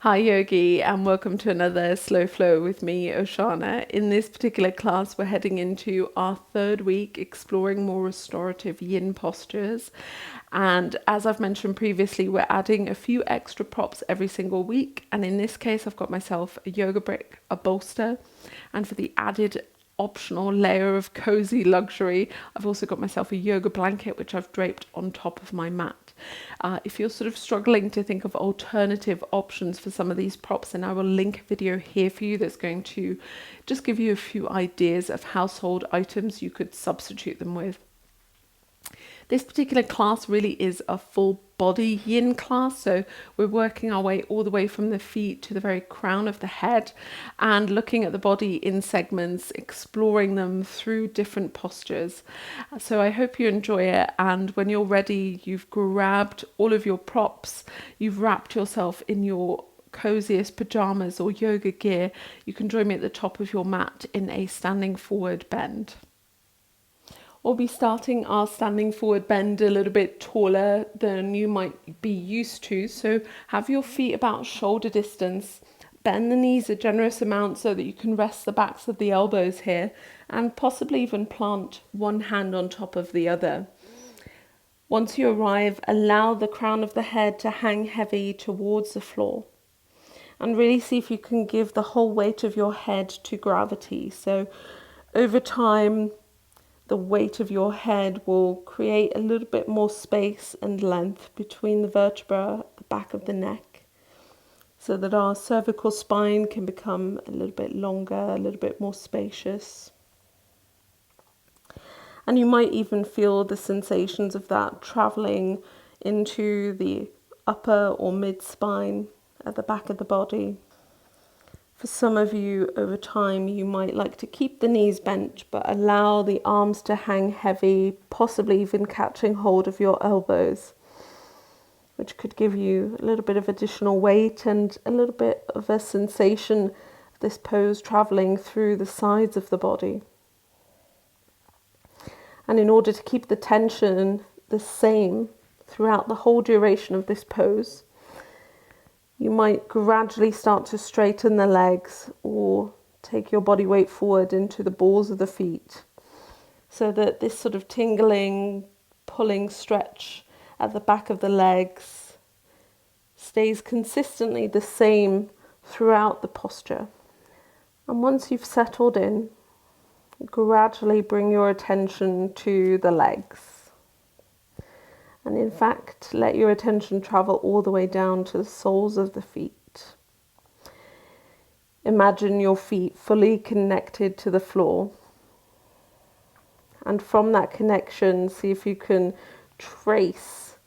Hi Yogi, and welcome to another Slow Flow with me, Oceana. In this particular class, we're heading into our third week exploring more restorative yin postures. And as I've mentioned previously, we're adding a few extra props every single week. And in this case, I've got myself a yoga brick, a bolster, and for the added optional layer of cozy luxury, I've also got myself a yoga blanket which I've draped on top of my mat. If you're sort of struggling to think of alternative options for some of these props, then I will link a video here for you that's going to just give you a few ideas of household items you could substitute them with. This particular class really is a full body yin class, so we're working our way all the way from the feet to the very crown of the head and looking at the body in segments, exploring them through different postures. So I hope you enjoy it, and when you're ready, you've grabbed all of your props, you've wrapped yourself in your coziest pajamas or yoga gear, you can join me at the top of your mat in a standing forward bend. We'll be starting our standing forward bend a little bit taller than you might be used to. So have your feet about shoulder distance. Bend the knees a generous amount so that you can rest the backs of the elbows here and possibly even plant one hand on top of the other. Once you arrive, allow the crown of the head to hang heavy towards the floor. And really see if you can give the whole weight of your head to gravity. So over time, the weight of your head will create a little bit more space and length between the vertebra at the back of the neck so that our cervical spine can become a little bit longer, a little bit more spacious. And you might even feel the sensations of that traveling into the upper or mid spine at the back of the body. For some of you, over time, you might like to keep the knees bent, but allow the arms to hang heavy, possibly even catching hold of your elbows, which could give you a little bit of additional weight and a little bit of a sensation of this pose traveling through the sides of the body. And in order to keep the tension the same throughout the whole duration of this pose, you might gradually start to straighten the legs or take your body weight forward into the balls of the feet so that this sort of tingling, pulling stretch at the back of the legs stays consistently the same throughout the posture. And once you've settled in, gradually bring your attention to the legs. And in fact, let your attention travel all the way down to the soles of the feet. Imagine your feet fully connected to the floor. And from that connection, see if you can trace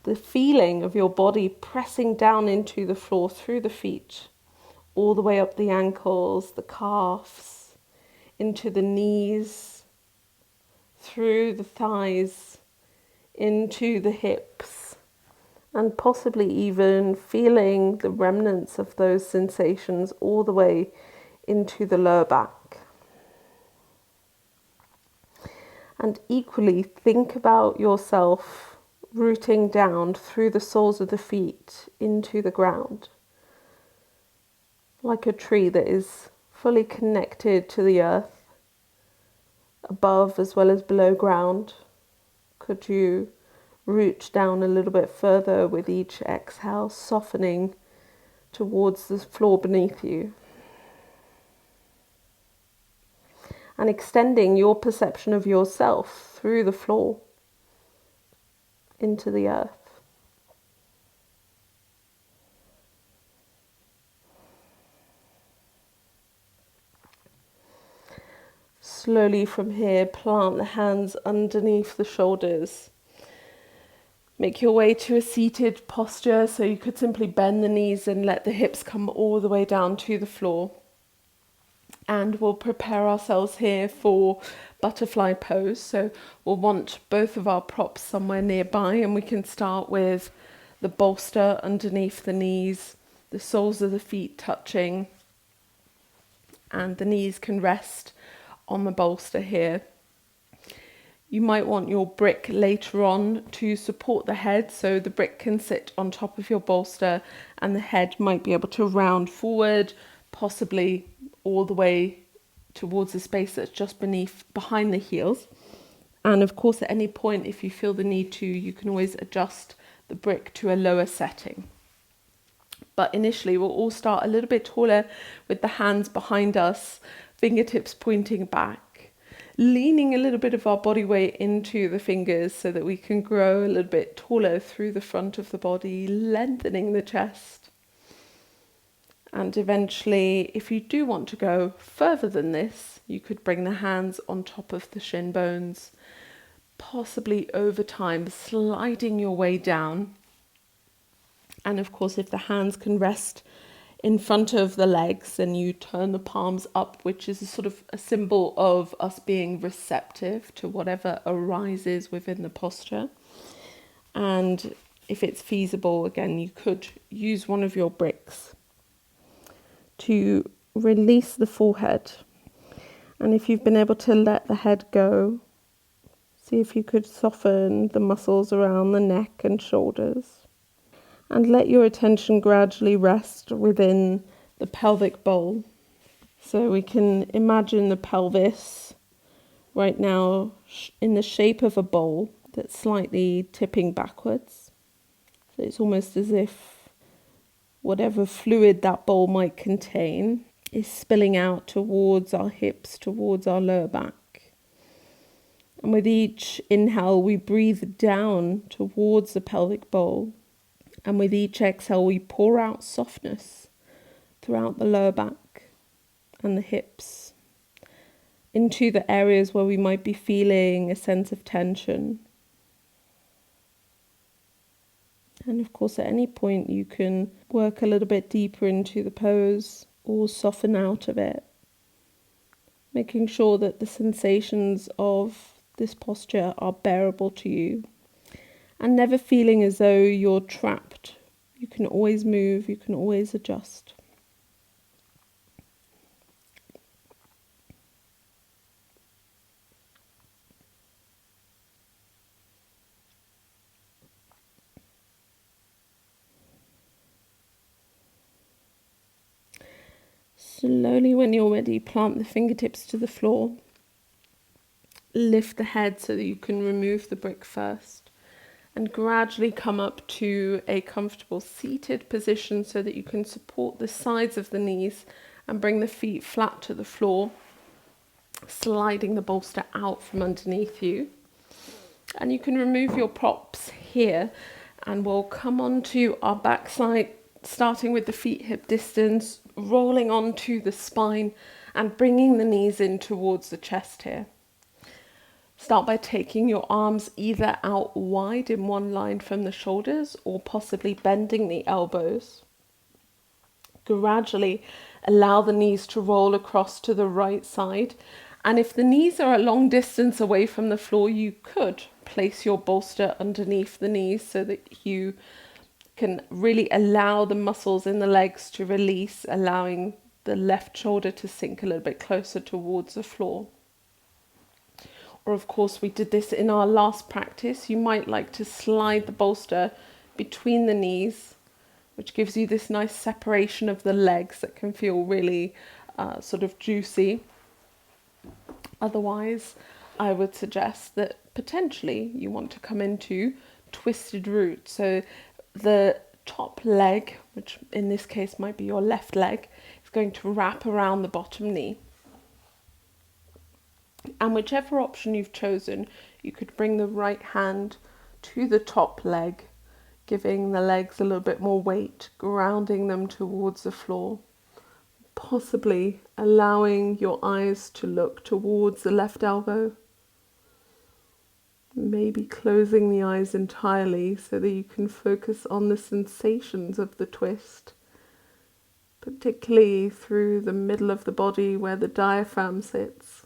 the feeling of your body pressing down into the floor through the feet, all the way up the ankles, the calves, into the knees, through the thighs, into the hips, and possibly even feeling the remnants of those sensations all the way into the lower back. And equally, think about yourself rooting down through the soles of the feet into the ground, like a tree that is fully connected to the earth, above as well as below ground. Could you root down a little bit further with each exhale, softening towards the floor beneath you? And extending your perception of yourself through the floor into the earth. Slowly from here, plant the hands underneath the shoulders. Make your way to a seated posture, so you could simply bend the knees and let the hips come all the way down to the floor. And we'll prepare ourselves here for butterfly pose. So we'll want both of our props somewhere nearby, and we can start with the bolster underneath the knees, the soles of the feet touching, and the knees can rest on the bolster here. You might want your brick later on to support the head, so the brick can sit on top of your bolster and the head might be able to round forward, possibly all the way towards the space that's just behind the heels. And of course, at any point, if you feel the need to, you can always adjust the brick to a lower setting. But initially, we'll all start a little bit taller with the hands behind us, fingertips pointing back, leaning a little bit of our body weight into the fingers so that we can grow a little bit taller through the front of the body, lengthening the chest. And eventually, if you do want to go further than this, you could bring the hands on top of the shin bones, possibly over time sliding your way down. And of course, if the hands can rest in front of the legs, then you turn the palms up, which is a sort of a symbol of us being receptive to whatever arises within the posture. And if it's feasible, again, you could use one of your bricks to release the forehead. And if you've been able to let the head go, see if you could soften the muscles around the neck and shoulders. And let your attention gradually rest within the pelvic bowl. So we can imagine the pelvis right now in the shape of a bowl that's slightly tipping backwards. So it's almost as if whatever fluid that bowl might contain is spilling out towards our hips, towards our lower back. And with each inhale, we breathe down towards the pelvic bowl. And with each exhale, we pour out softness throughout the lower back and the hips into the areas where we might be feeling a sense of tension. And of course, at any point, you can work a little bit deeper into the pose or soften out of it, making sure that the sensations of this posture are bearable to you. And never feeling as though you're trapped. You can always move, you can always adjust. Slowly, when you're ready, plant the fingertips to the floor. Lift the head so that you can remove the brick first. And gradually come up to a comfortable seated position so that you can support the sides of the knees and bring the feet flat to the floor, sliding the bolster out from underneath you. And you can remove your props here and we'll come onto our backside, starting with the feet hip distance, rolling onto the spine and bringing the knees in towards the chest here. Start by taking your arms either out wide in one line from the shoulders or possibly bending the elbows. Gradually allow the knees to roll across to the right side. And if the knees are a long distance away from the floor, you could place your bolster underneath the knees so that you can really allow the muscles in the legs to release, allowing the left shoulder to sink a little bit closer towards the floor. Or of course, we did this in our last practice. You might like to slide the bolster between the knees, which gives you this nice separation of the legs that can feel really sort of juicy. Otherwise, I would suggest that potentially you want to come into twisted root. So the top leg, which in this case might be your left leg, is going to wrap around the bottom knee. And whichever option you've chosen, you could bring the right hand to the top leg, giving the legs a little bit more weight, grounding them towards the floor, possibly allowing your eyes to look towards the left elbow, maybe closing the eyes entirely so that you can focus on the sensations of the twist, particularly through the middle of the body where the diaphragm sits.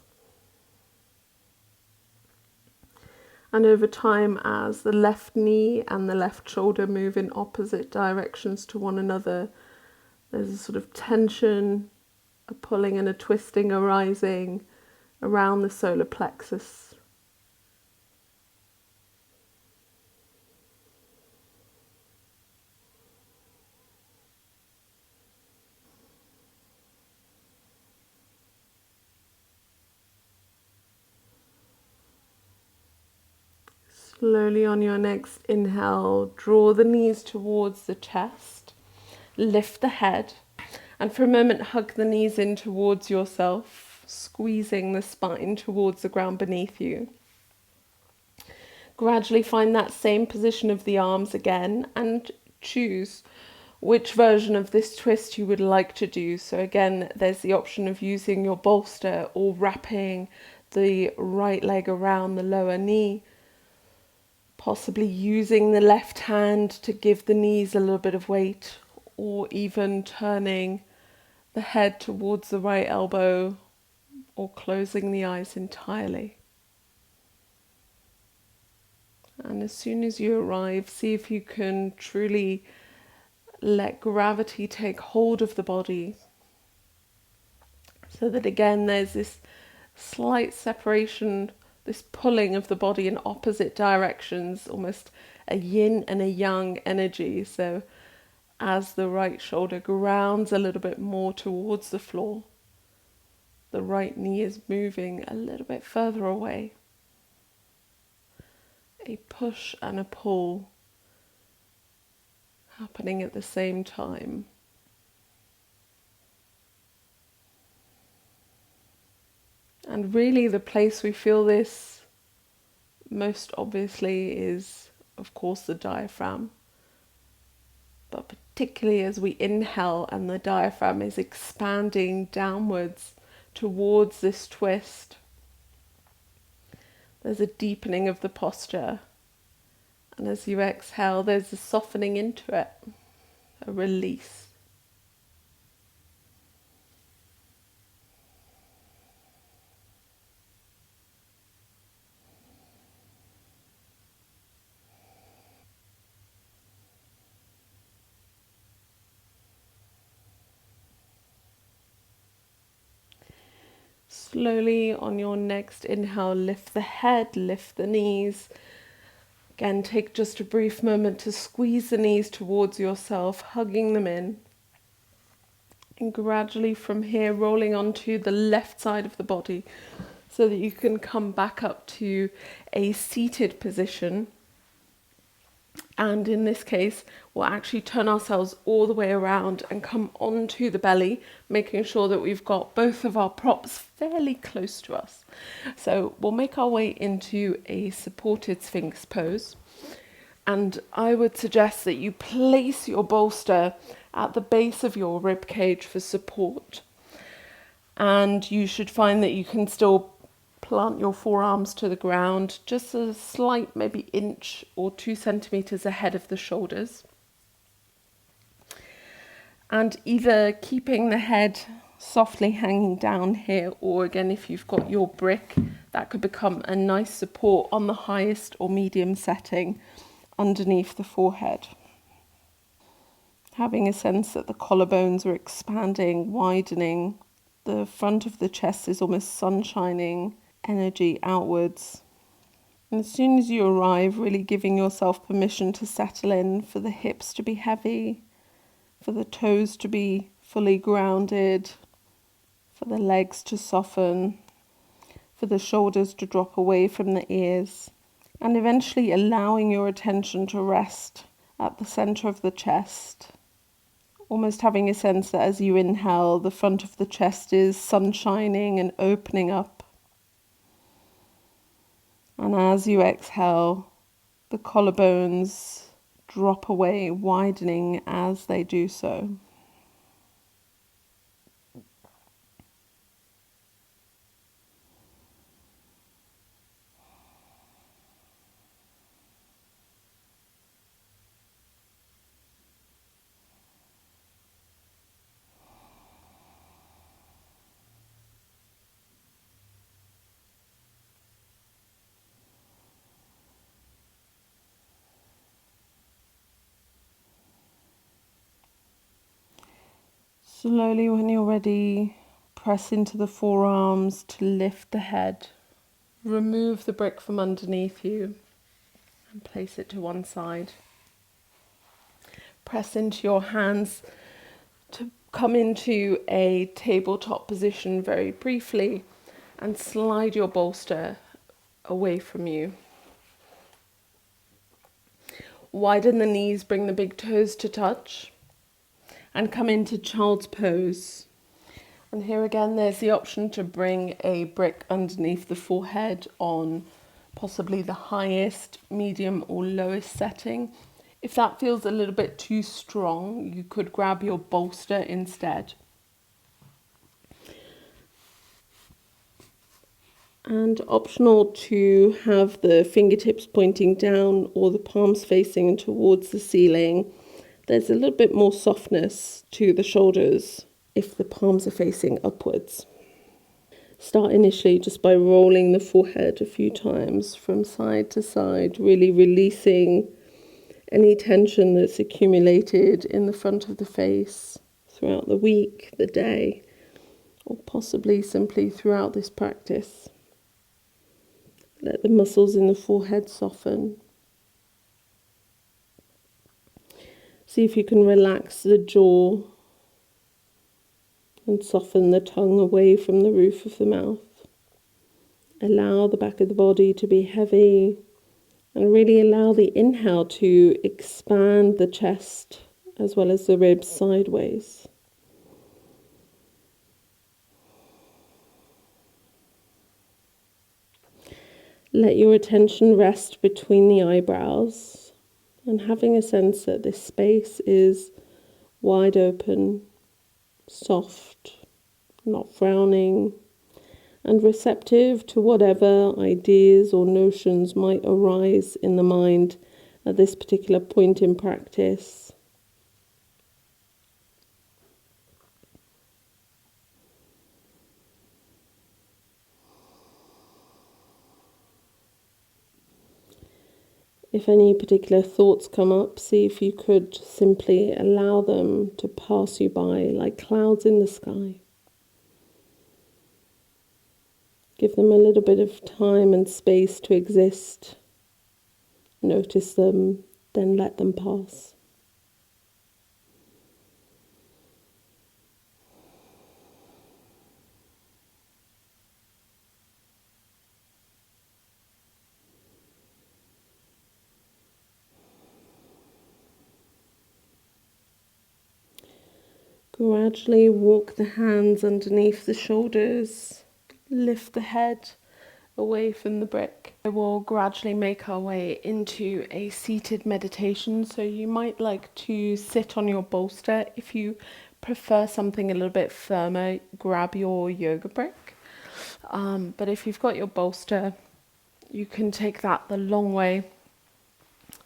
And over time, as the left knee and the left shoulder move in opposite directions to one another, there's a sort of tension, a pulling and a twisting arising around the solar plexus. Slowly on your next inhale, draw the knees towards the chest, lift the head, and for a moment hug the knees in towards yourself, squeezing the spine towards the ground beneath you. Gradually find that same position of the arms again and choose which version of this twist you would like to do. So again, there's the option of using your bolster or wrapping the right leg around the lower knee, possibly using the left hand to give the knees a little bit of weight, or even turning the head towards the right elbow or closing the eyes entirely. And as soon as you arrive, see if you can truly let gravity take hold of the body, so that again there's this slight separation, this pulling of the body in opposite directions, almost a yin and a yang energy. So as the right shoulder grounds a little bit more towards the floor, the right knee is moving a little bit further away. A push and a pull happening at the same time. And really the place we feel this most obviously is, of course, the diaphragm. But particularly as we inhale and the diaphragm is expanding downwards towards this twist, there's a deepening of the posture. And as you exhale, there's a softening into it, a release. Slowly on your next inhale, lift the head, lift the knees. Again, take just a brief moment to squeeze the knees towards yourself, hugging them in. And gradually from here, rolling onto the left side of the body so that you can come back up to a seated position. And in this case, we'll actually turn ourselves all the way around and come onto the belly, making sure that we've got both of our props fairly close to us. So we'll make our way into a supported Sphinx pose. And I would suggest that you place your bolster at the base of your rib cage for support. And you should find that you can still plant your forearms to the ground, just a slight, maybe inch or 2 centimeters ahead of the shoulders. And either keeping the head softly hanging down here, or again, if you've got your brick, that could become a nice support on the highest or medium setting underneath the forehead. Having a sense that the collarbones are expanding, widening, the front of the chest is almost sunshining energy outwards. And as soon as you arrive, really giving yourself permission to settle in, for the hips to be heavy, for the toes to be fully grounded, for the legs to soften, for the shoulders to drop away from the ears, and eventually allowing your attention to rest at the center of the chest. Almost having a sense that as you inhale, the front of the chest is sunshining and opening up. And as you exhale, the collarbones drop away, widening as they do so. Slowly, when you're ready, press into the forearms to lift the head. Remove the brick from underneath you and place it to one side. Press into your hands to come into a tabletop position very briefly and slide your bolster away from you. Widen the knees, bring the big toes to touch, and come into child's pose. And here again, there's the option to bring a brick underneath the forehead on possibly the highest, medium, or lowest setting. If that feels a little bit too strong, you could grab your bolster instead. And optional to have the fingertips pointing down or the palms facing towards the ceiling. There's a little bit more softness to the shoulders if the palms are facing upwards. Start initially just by rolling the forehead a few times from side to side, really releasing any tension that's accumulated in the front of the face throughout the week, the day, or possibly simply throughout this practice. Let the muscles in the forehead soften. See if you can relax the jaw and soften the tongue away from the roof of the mouth. Allow the back of the body to be heavy and really allow the inhale to expand the chest as well as the ribs sideways. Let your attention rest between the eyebrows and having a sense that this space is wide open, soft, not frowning, and receptive to whatever ideas or notions might arise in the mind at this particular point in practice. If any particular thoughts come up, see if you could simply allow them to pass you by like clouds in the sky. Give them a little bit of time and space to exist. Notice them, then let them pass. Gradually walk the hands underneath the shoulders, lift the head away from the brick. We will gradually make our way into a seated meditation, so you might like to sit on your bolster. If you prefer something a little bit firmer, grab your yoga brick. But if you've got your bolster, you can take that the long way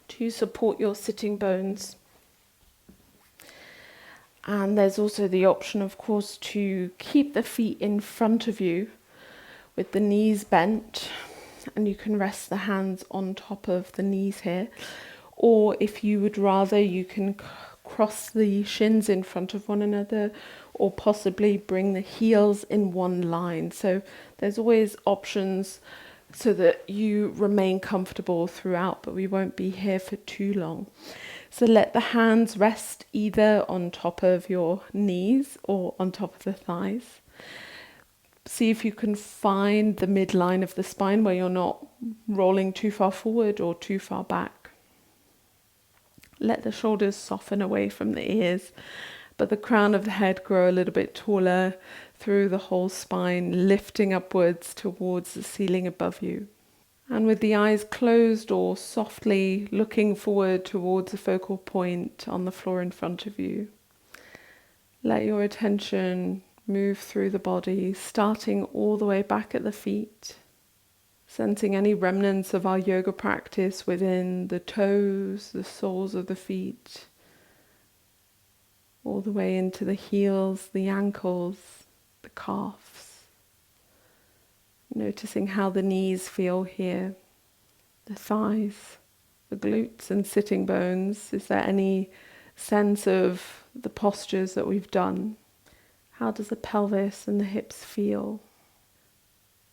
to support your sitting bones. And there's also the option, of course, to keep the feet in front of you with the knees bent, and you can rest the hands on top of the knees here. Or if you would rather, you can cross the shins in front of one another, or possibly bring the heels in one line. So there's always options so that you remain comfortable throughout, but we won't be here for too long. So let the hands rest either on top of your knees or on top of the thighs. See if you can find the midline of the spine where you're not rolling too far forward or too far back. Let the shoulders soften away from the ears, but the crown of the head grow a little bit taller through the whole spine, lifting upwards towards the ceiling above you. And with the eyes closed or softly looking forward towards a focal point on the floor in front of you, let your attention move through the body, starting all the way back at the feet, sensing any remnants of our yoga practice within the toes, the soles of the feet, all the way into the heels, the ankles, the calves. Noticing how the knees feel here, the thighs, the glutes and sitting bones. Is there any sense of the postures that we've done? How does the pelvis and the hips feel?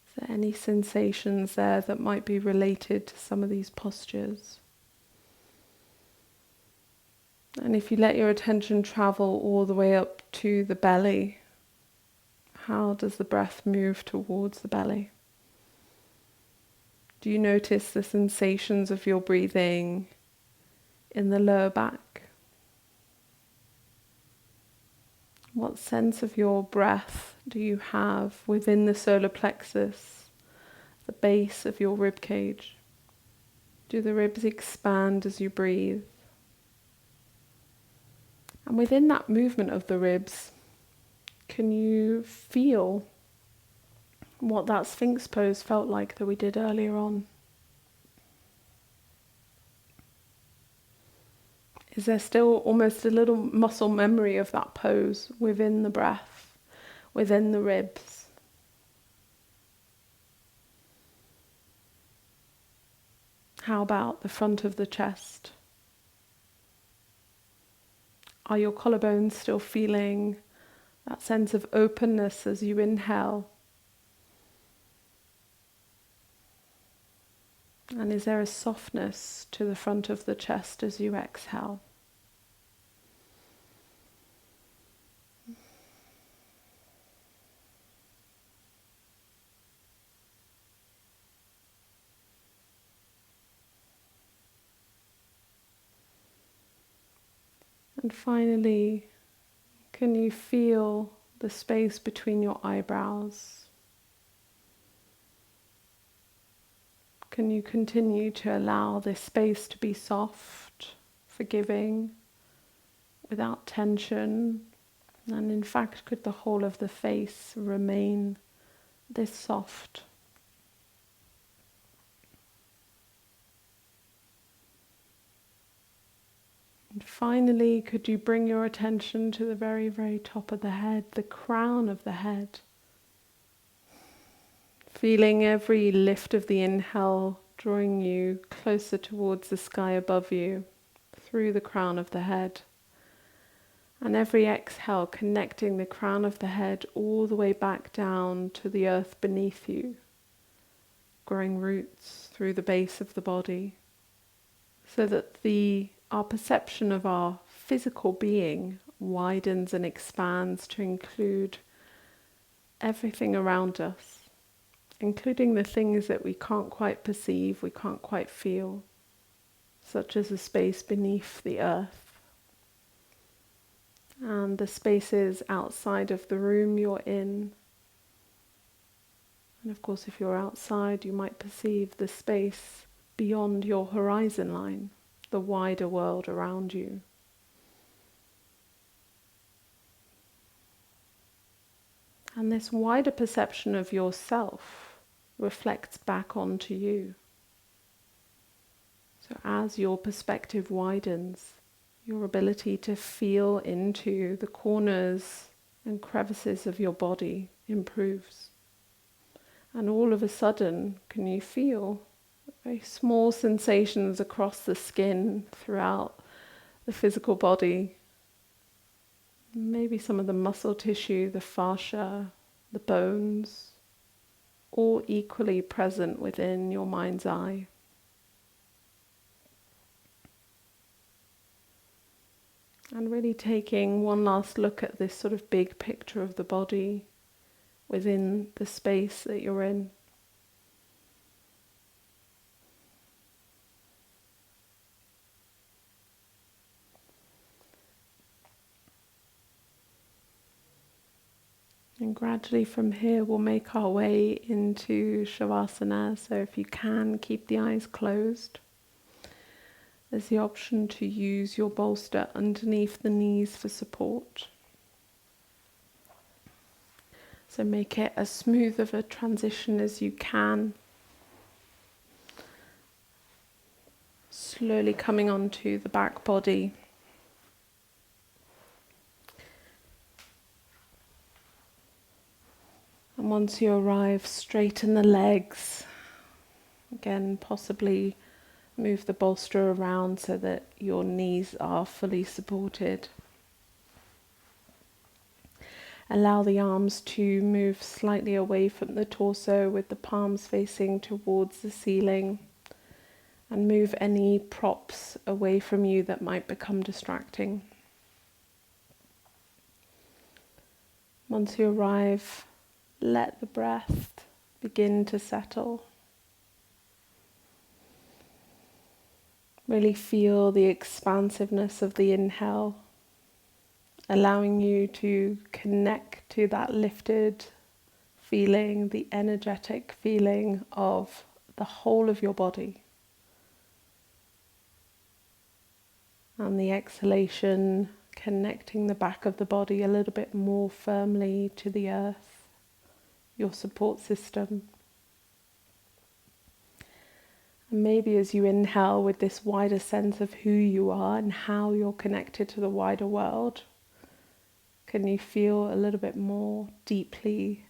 Is there any sensations there that might be related to some of these postures? And if you let your attention travel all the way up to the belly, how does the breath move towards the belly? Do you notice the sensations of your breathing in the lower back? What sense of your breath do you have within the solar plexus, the base of your rib cage? Do the ribs expand as you breathe? And within that movement of the ribs, can you feel what that Sphinx pose felt like that we did earlier on? Is there still almost a little muscle memory of that pose within the breath, within the ribs? How about the front of the chest? Are your collarbones still feeling that sense of openness as you inhale? And is there a softness to the front of the chest as you exhale? And finally, can you feel the space between your eyebrows? Can you continue to allow this space to be soft, forgiving, without tension? And in fact, could the whole of the face remain this soft? And finally, could you bring your attention to the very, very top of the head, the crown of the head? Feeling every lift of the inhale drawing you closer towards the sky above you, through the crown of the head. And every exhale connecting the crown of the head all the way back down to the earth beneath you, growing roots through the base of the body, so that our perception of our physical being widens and expands to include everything around us, including the things that we can't quite perceive, we can't quite feel, such as the space beneath the earth and the spaces outside of the room you're in. And of course, if you're outside, you might perceive the space beyond your horizon line, the wider world around you. And this wider perception of yourself reflects back onto you. So as your perspective widens, your ability to feel into the corners and crevices of your body improves. And all of a sudden, can you feel very small sensations across the skin throughout the physical body? Maybe some of the muscle tissue, the fascia, the bones, all equally present within your mind's eye. And really taking one last look at this sort of big picture of the body within the space that you're in. And gradually from here we'll make our way into Shavasana. So if you can, keep the eyes closed. There's the option to use your bolster underneath the knees for support. So make it as smooth of a transition as you can. Slowly coming onto the back body. And once you arrive, straighten the legs. Again, possibly move the bolster around so that your knees are fully supported. Allow the arms to move slightly away from the torso with the palms facing towards the ceiling. And move any props away from you that might become distracting. Once you arrive, let the breath begin to settle. Really feel the expansiveness of the inhale, allowing you to connect to that lifted feeling, the energetic feeling of the whole of your body. And the exhalation, connecting the back of the body a little bit more firmly to the earth, your support system. And maybe as you inhale with this wider sense of who you are and how you're connected to the wider world, can you feel a little bit more deeply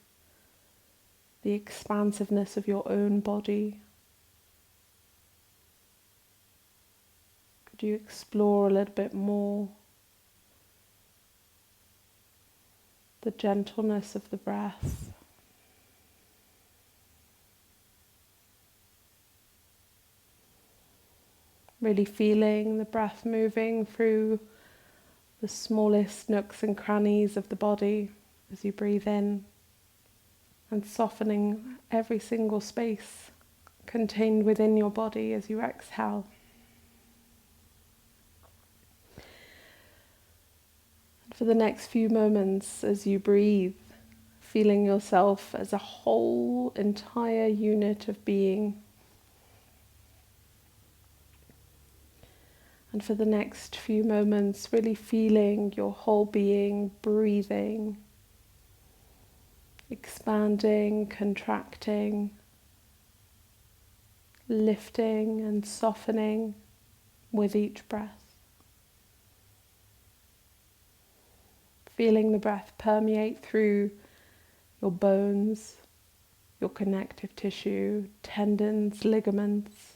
the expansiveness of your own body? Could you explore a little bit more the gentleness of the breath? Really feeling the breath moving through the smallest nooks and crannies of the body as you breathe in, and softening every single space contained within your body as you exhale. And for the next few moments as you breathe, feeling yourself as a whole, entire unit of being. And for the next few moments, really feeling your whole being breathing, expanding, contracting, lifting and softening with each breath. Feeling the breath permeate through your bones, your connective tissue, tendons, ligaments,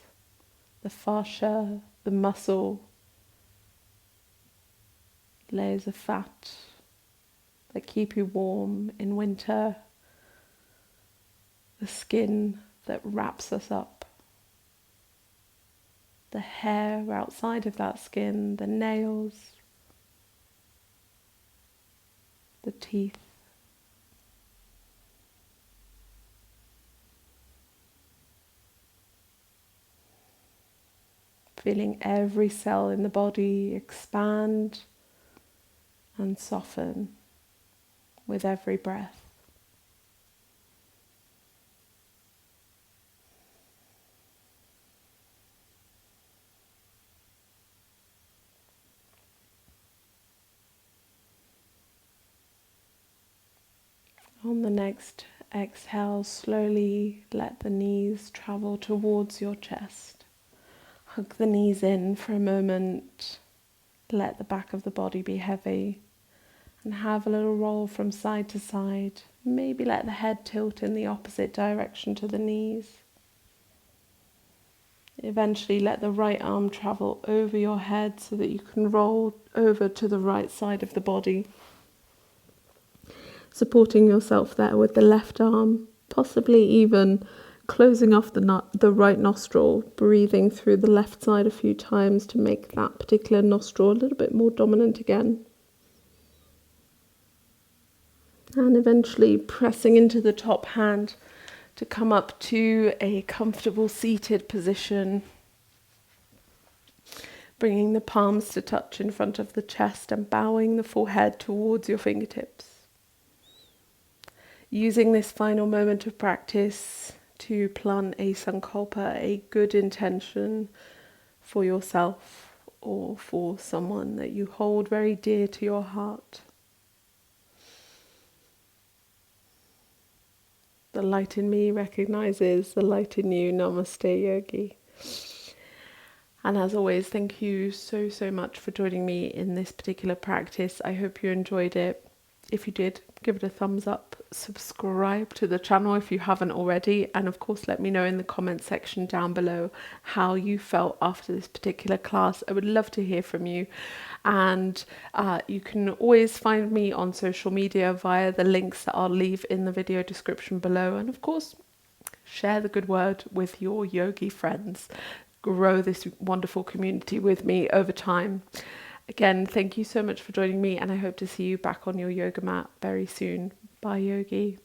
the fascia, the muscle, layers of fat that keep you warm in winter, the skin that wraps us up, the hair outside of that skin, the nails, the teeth. Feeling every cell in the body expand and soften with every breath. On the next exhale, slowly let the knees travel towards your chest. Hug the knees in for a moment. Let the back of the body be heavy. And have a little roll from side to side. Maybe let the head tilt in the opposite direction to the knees. Eventually let the right arm travel over your head so that you can roll over to the right side of the body. Supporting yourself there with the left arm, possibly even closing off the right nostril, breathing through the left side a few times to make that particular nostril a little bit more dominant again. And eventually pressing into the top hand to come up to a comfortable seated position. Bringing the palms to touch in front of the chest and bowing the forehead towards your fingertips. Using this final moment of practice to plant a sankalpa, a good intention for yourself or for someone that you hold very dear to your heart. The light in me recognizes the light in you. Namaste, Yogi. And as always, thank you so much for joining me in this particular practice. I hope you enjoyed it. If you did, give it a thumbs up, subscribe to the channel if you haven't already, and of course let me know in the comment section down below how you felt after this particular class. I would love to hear from you, and you can always find me on social media via the links that I'll leave in the video description below, and of course share the good word with your yogi friends. Grow this wonderful community with me over time. Again, thank you so much for joining me, and I hope to see you back on your yoga mat very soon. Bye, Yogi.